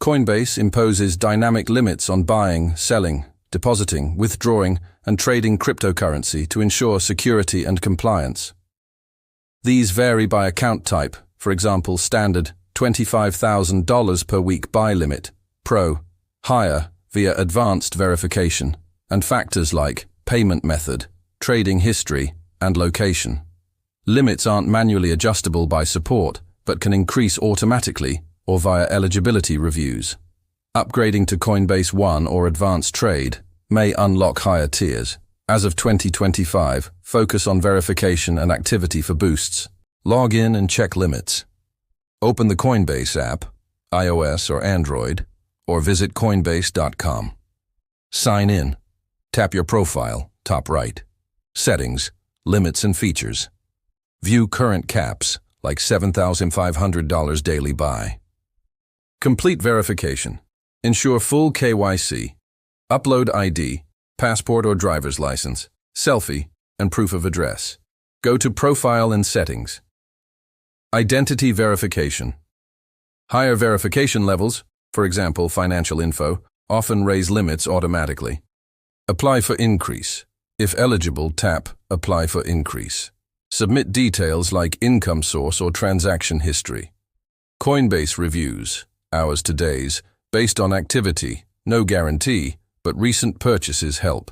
Coinbase imposes dynamic limits on buying, selling, depositing, withdrawing, and trading cryptocurrency to ensure security and compliance. These vary by account type, for example, standard $25,000 per week buy limit, pro, higher via advanced verification, and factors like payment method, trading history, and location. Limits aren't manually adjustable by support, but can increase automatically or via eligibility reviews. Upgrading to Coinbase One or Advanced Trade may unlock higher tiers. As of 2025, focus on verification and activity for boosts. Log in and check limits. Open the Coinbase app, iOS or Android, or visit coinbase.com. Sign in. Tap your profile, top right. Settings, limits and features. View current caps, like $7,500 daily buy. Complete verification. Ensure full KYC. Upload ID, passport or driver's license, selfie, and proof of address. Go to Profile and Settings. Identity verification. Higher verification levels, for example financial info, often raise limits automatically. Apply for increase. If eligible, tap Apply for increase. Submit details like income source or transaction history. Coinbase reviews, hours to days, based on activity, no guarantee, but recent purchases help.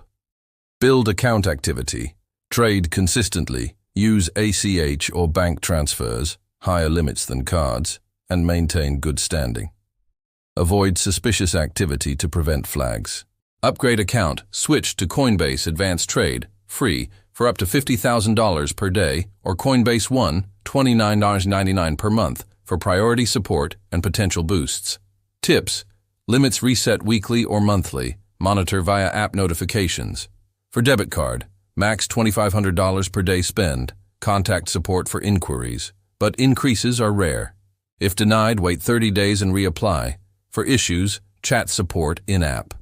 Build account activity. Trade consistently. Use ACH or bank transfers, higher limits than cards, and maintain good standing. Avoid suspicious activity to prevent flags. Upgrade account. Switch to Coinbase Advanced Trade, free, for up to $50,000 per day, or Coinbase One, $29.99 per month, for priority support and potential boosts. Tips. Limits reset weekly or monthly. Monitor via app notifications. For debit card, max $2,500 per day spend. Contact support for inquiries, but increases are rare. If denied, wait 30 days and reapply. For issues, chat support in-app.